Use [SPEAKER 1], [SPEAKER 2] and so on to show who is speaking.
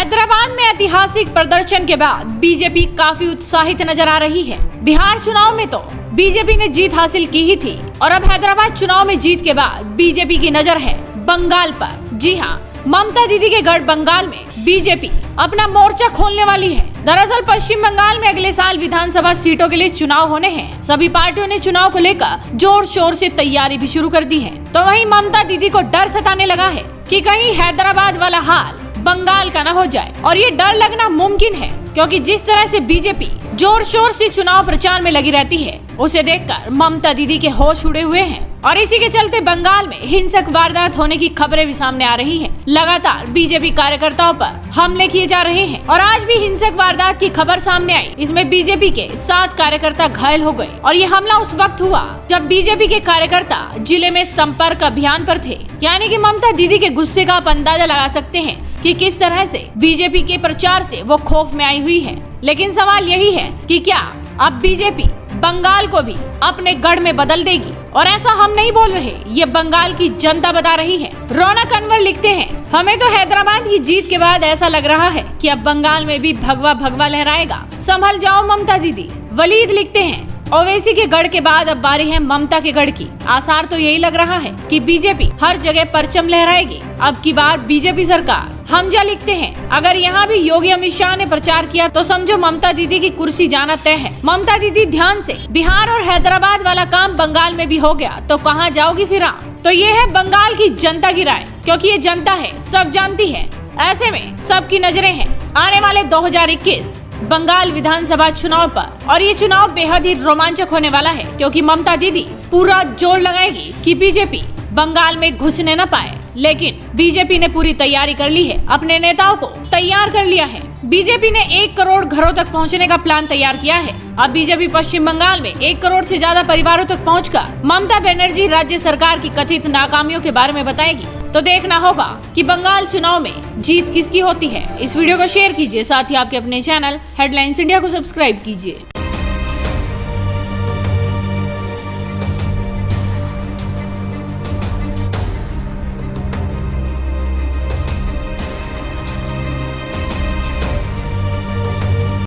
[SPEAKER 1] हैदराबाद में ऐतिहासिक प्रदर्शन के बाद बीजेपी काफी उत्साहित नजर आ रही है। बिहार चुनाव में तो बीजेपी ने जीत हासिल की ही थी और अब हैदराबाद चुनाव में जीत के बाद बीजेपी की नजर है बंगाल पर। जी हां, ममता दीदी के गढ़ बंगाल में बीजेपी अपना मोर्चा खोलने वाली है। दरअसल पश्चिम बंगाल में अगले साल विधानसभा सीटों के लिए चुनाव होने हैं। सभी पार्टियों ने चुनाव को लेकर जोर शोर से तैयारी भी शुरू कर दी है। तो वहीं ममता दीदी को डर सताने लगा है कि कहीं हैदराबाद वाला हाल बंगाल का न हो जाए, और ये डर लगना मुमकिन है क्योंकि जिस तरह से बीजेपी जोर शोर से चुनाव प्रचार में लगी रहती है, उसे देखकर ममता दीदी के होश उड़े हुए हैं। और इसी के चलते बंगाल में हिंसक वारदात होने की खबरें भी सामने आ रही हैं। लगातार बीजेपी कार्यकर्ताओं पर हमले किए जा रहे हैं और आज भी हिंसक वारदात की खबर सामने आई। इसमें बीजेपी के 7 कार्यकर्ता घायल हो गए और ये हमला उस वक्त हुआ जब बीजेपी के कार्यकर्ता जिले में संपर्क अभियान पर थे। यानी कि ममता दीदी के गुस्से का आप अंदाजा लगा सकते हैं कि किस तरह से बीजेपी के प्रचार से वो खौफ में आई हुई है। लेकिन सवाल यही है कि क्या अब बीजेपी बंगाल को भी अपने गढ़ में बदल देगी? और ऐसा हम नहीं बोल रहे, ये बंगाल की जनता बता रही है। रौनक अनवर लिखते हैं, हमें तो हैदराबाद की जीत के बाद ऐसा लग रहा है कि अब बंगाल में भी भगवा भगवा लहराएगा। संभल जाओ ममता दीदी। वलीद लिखते हैं, ओवैसी के गढ़ के बाद अब बारी है ममता के गढ़ की। आसार तो यही लग रहा है कि बीजेपी हर जगह परचम लहराएगी। अब की बार बीजेपी सरकार। हमजा लिखते हैं, अगर यहाँ भी योगी अमित शाह ने प्रचार किया तो समझो ममता दीदी की कुर्सी जाना तय है। ममता दीदी ध्यान से, बिहार और हैदराबाद वाला काम बंगाल में भी हो गया तो कहाँ जाओगी फिर आप? तो ये है बंगाल की जनता की राय, क्योंकि ये जनता है, सब जानती है। ऐसे में सबकी नजरें हैं आने वाले 2021 बंगाल विधानसभा चुनाव पर, और ये चुनाव बेहद ही रोमांचक होने वाला है क्योंकि ममता दीदी पूरा जोर लगाएगी कि बीजेपी बंगाल में घुसने न पाए। लेकिन बीजेपी ने पूरी तैयारी कर ली है, अपने नेताओं को तैयार कर लिया है। बीजेपी ने 1 करोड़ घरों तक पहुंचने का प्लान तैयार किया है। अब बीजेपी पश्चिम बंगाल में 1 करोड़ से ज्यादा परिवारों तक पहुंचकर ममता बनर्जी राज्य सरकार की कथित नाकामियों के बारे में बताएगी। तो देखना होगा कि बंगाल चुनाव में जीत किसकी होती है। इस वीडियो को शेयर कीजिए, साथ ही आपके अपने चैनल हेडलाइंस इंडिया को सब्सक्राइब कीजिए।